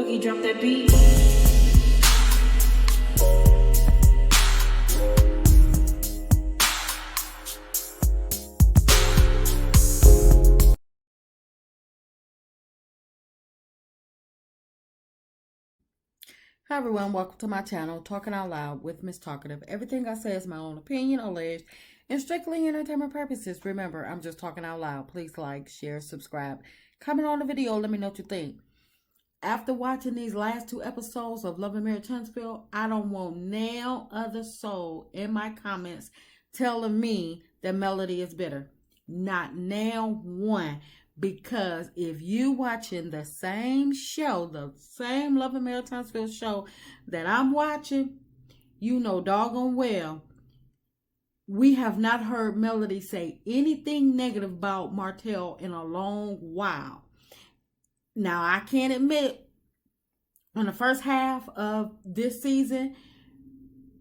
Boogie, drop that beat. Hi everyone, welcome to my channel, Talking Out Loud with Miss Talkative. Everything I say is my own opinion, alleged, and strictly entertainment purposes. Remember, I'm just talking out loud. Please like, share, subscribe, comment on the video, let me know what you think. After watching these last 2 episodes of Love and Marriage Huntsville, I don't want no other soul in my comments telling me that Melody is bitter. Not now one. Because if you watching the same show, the same Love and Marriage Huntsville show that I'm watching, you know doggone well we have not heard Melody say anything negative about Martell in a long while. Now, I can't admit, on the first half of this season,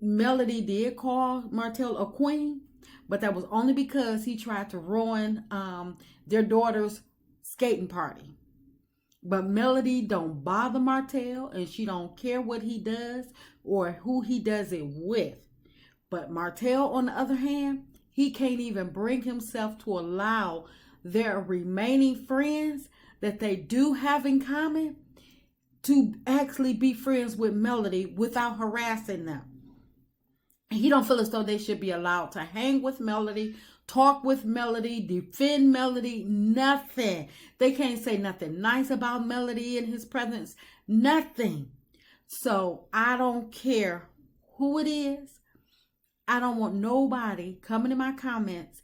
Melody did call Martell a queen, but that was only because he tried to ruin their daughter's skating party. But Melody don't bother Martell, and she don't care what he does or who he does it with. But Martell, on the other hand, he can't even bring himself to allow their remaining friends that they do have in common to actually be friends with Melody without harassing them. He don't feel as though they should be allowed to hang with Melody, talk with Melody, defend Melody, nothing. They can't say nothing nice about Melody in his presence, nothing. So I don't care who it is. I don't want nobody coming in my comments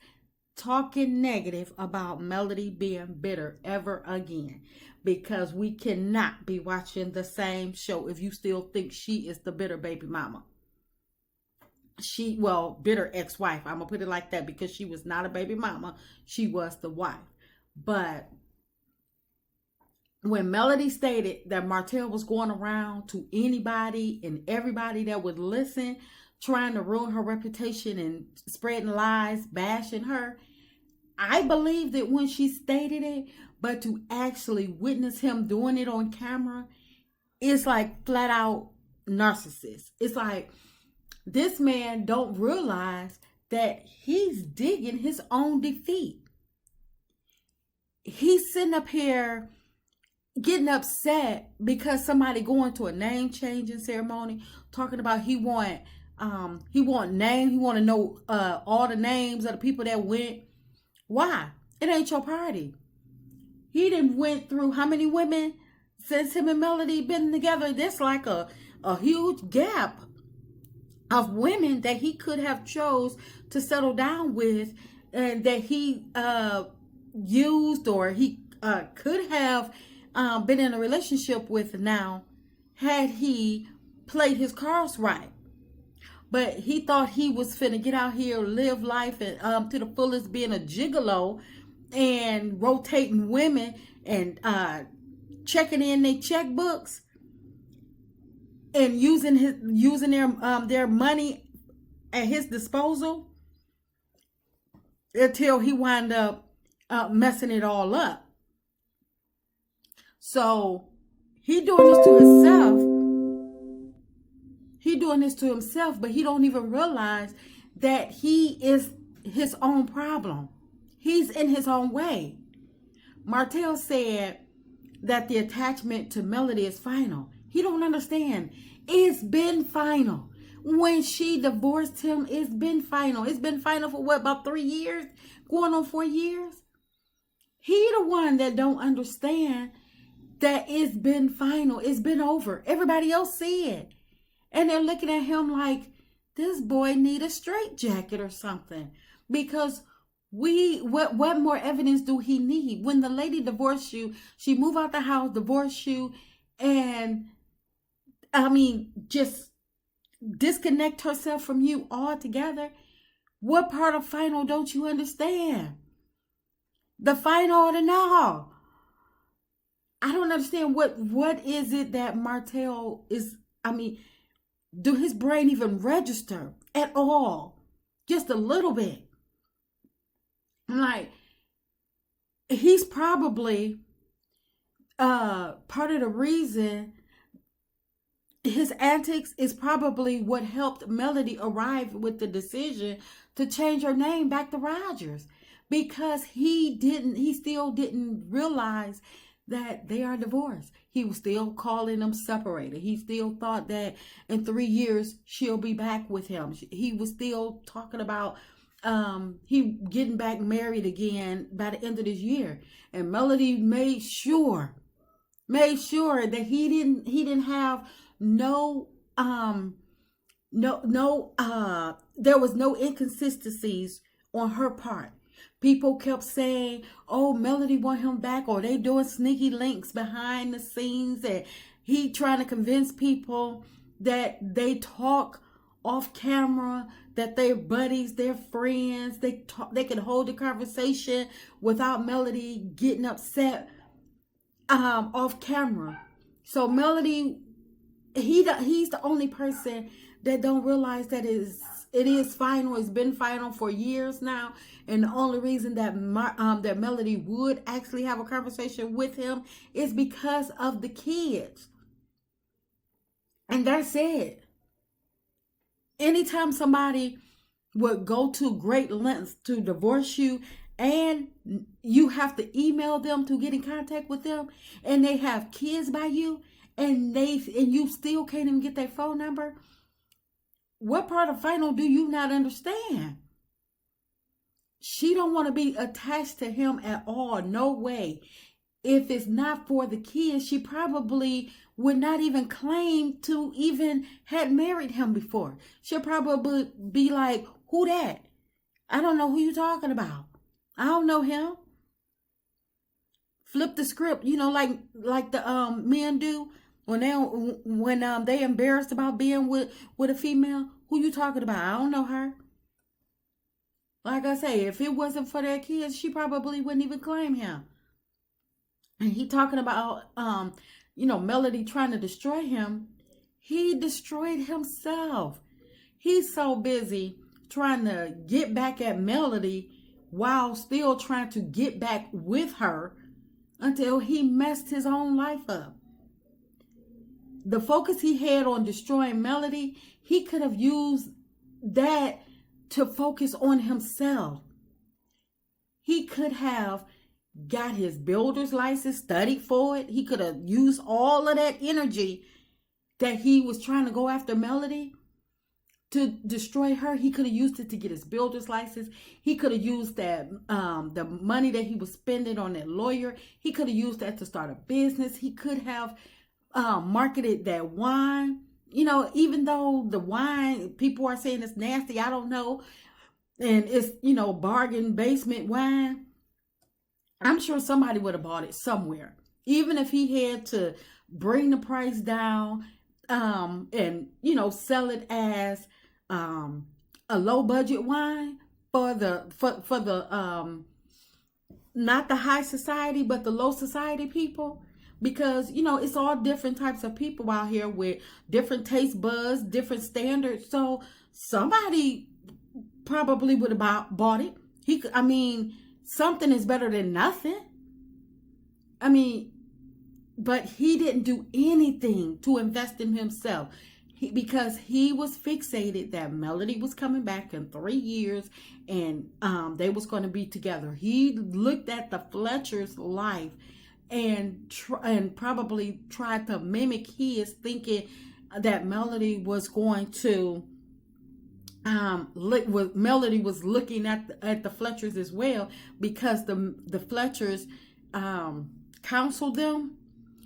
talking negative about Melody being bitter ever again. Because we cannot be watching the same show if you still think she is the bitter baby mama. Bitter ex-wife. I'm going to put it like that because she was not a baby mama. She was the wife. But when Melody stated that Martell was going around to anybody and everybody that would listen, trying to ruin her reputation and spreading lies, bashing her, I believed it when she stated it, but to actually witness him doing it on camera, it's like flat out narcissist. It's like, this man don't realize that he's digging his own defeat. He's sitting up here getting upset because somebody going to a name changing ceremony, talking about he want names, he want to know all the names of the people that went. Why? It ain't your party. He done went through how many women since him and Melody been together? There's like a huge gap of women that he could have chose to settle down with, and that he used, or he could have been in a relationship with now, had he played his cards right. But he thought he was finna get out here, live life and to the fullest, being a gigolo and rotating women and checking in their checkbooks and using their money at his disposal until he wound up messing it all up. So he doing this to himself. He doing this to himself, but he don't even realize that he is his own problem. He's in his own way. Martell said that the attachment to Melody is final. He don't understand. It's been final. When she divorced him, it's been final. It's been final for what, about 3 years? Going on 4 years? He the one that don't understand that it's been final. It's been over. Everybody else see it. And they're looking at him like, this boy need a straitjacket or something. Because what more evidence do he need? When the lady divorced you, she moved out the house, divorced you, and just disconnect herself from you altogether. What part of final don't you understand? The final or the now? I don't understand what is it that Martell is, do his brain even register at all? Just a little bit. I'm like, he's probably part of the reason his antics is probably what helped Melody arrive with the decision to change her name back to Rogers, because he still didn't realize that they are divorced. He was still calling them separated. He still thought that in 3 years she'll be back with him. He was still talking about he getting back married again by the end of this year. And Melody made sure that he didn't have no there was no inconsistencies on her part. People kept saying, oh, Melody want him back, or they doing sneaky links behind the scenes, and he trying to convince people that they talk off camera, that they're buddies, they're friends, they can hold a conversation without Melody getting upset off camera. So Melody, he's the only person that don't realize that it is final. It's been final for years now, and the only reason that that Melody would actually have a conversation with him is because of the kids, and that's it. Anytime somebody would go to great lengths to divorce you, and you have to email them to get in contact with them, and they have kids by you, and you still can't even get their phone number, what part of final do you not understand? She don't want to be attached to him at all. No way. If it's not for the kids, she probably would not even claim to even had married him before. She'll probably be like, who that? I don't know who you talking about. I don't know him. Flip the script, like the men do when they embarrassed about being with a female. Who you talking about? I don't know her. Like I say, if it wasn't for their kids, she probably wouldn't even claim him. And he talking about Melody trying to destroy him. He destroyed himself. He's so busy trying to get back at Melody while still trying to get back with her until he messed his own life up. The focus he had on destroying Melody, he could have used that to focus on himself. He could have got his builder's license, studied for it. He could have used all of that energy that he was trying to go after Melody to destroy her. He could have used it to get his builder's license. He could have used that the money that he was spending on that lawyer. He could have used that to start a business. He could have marketed that wine. Even though the wine, people are saying it's nasty, I don't know. And it's, bargain basement wine. I'm sure somebody would have bought it somewhere. Even if he had to bring the price down and, sell it as a low budget wine for the not the high society, but the low society people. Because, it's all different types of people out here with different taste buds, different standards. So somebody probably would have bought it. Something is better than nothing. But he didn't do anything to invest in himself. Because he was fixated that Melody was coming back in 3 years and they was going to be together. He looked at the Fletcher's life and probably tried to mimic his, thinking that Melody was going to Melody was looking at the Fletchers as well, because the Fletchers counseled them.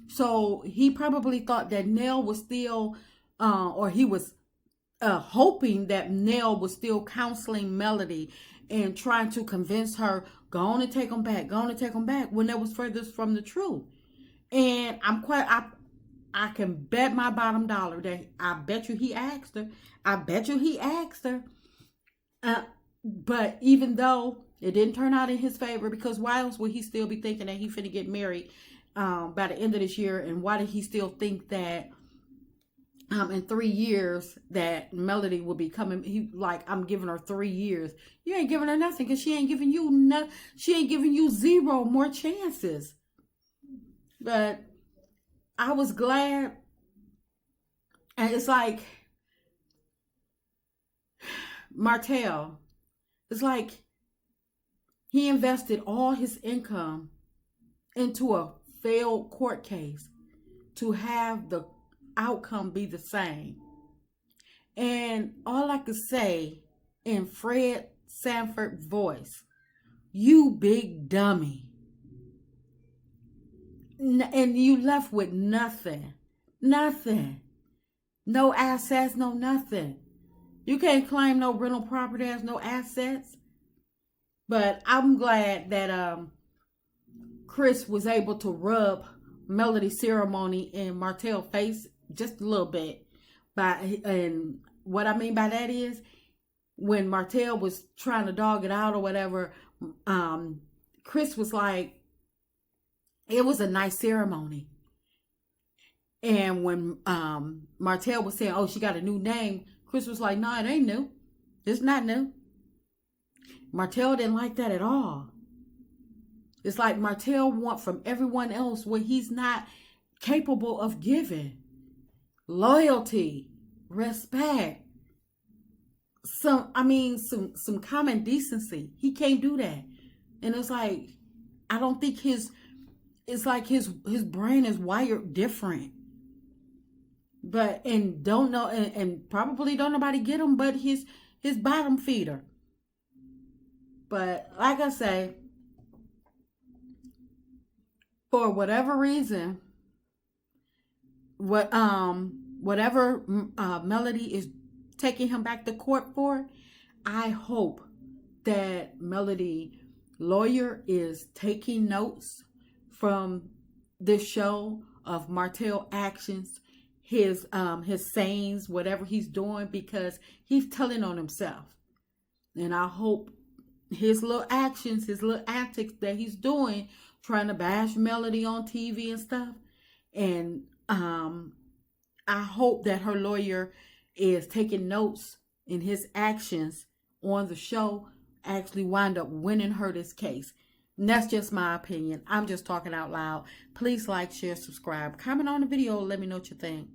So he probably thought that Nell was still or he was hoping that Nell was still counseling Melody and trying to convince her, go on and take them back, when that was furthest from the truth. And I can bet my bottom dollar that I bet you he asked her. But even though it didn't turn out in his favor, because why else would he still be thinking that he finna get married by the end of this year? And why did he still think that in 3 years that Melody will be coming? I'm giving her 3 years. You ain't giving her nothing, because she ain't giving you 0 more chances. But I was glad And it's like Martell, it's like he invested all his income into a failed court case to have the outcome be the same. And all I could say in Fred Sanford's voice, you big dummy. And you left with nothing. Nothing. No assets, no nothing. You can't claim no rental property as no assets. But I'm glad that Chris was able to rub Melody Ceremony in Martell's face just a little bit. And what I mean by that is when Martell was trying to dog it out or whatever, Chris was like, it was a nice ceremony. And when Martell was saying, oh, she got a new name, Chris was like, no, it ain't new. It's not new. Martell didn't like that at all. It's like Martell want from everyone else what he's not capable of giving. Loyalty, respect, some common decency. He can't do that. And it's like, I don't think it's like his brain is wired different. But and don't know and probably don't nobody get him but his bottom feeder. But like I say, for whatever reason, whatever Melody is taking him back to court for, I hope that Melody lawyer is taking notes from this show of Martell actions, his sayings, whatever he's doing, because he's telling on himself. And I hope his little actions, his little antics that he's doing, trying to bash Melody on TV and stuff, and I hope that her lawyer is taking notes in his actions on the show, actually wind up winning her this case. And that's just my opinion. I'm just talking out loud. Please like, share, subscribe, comment on the video. Let me know what you think.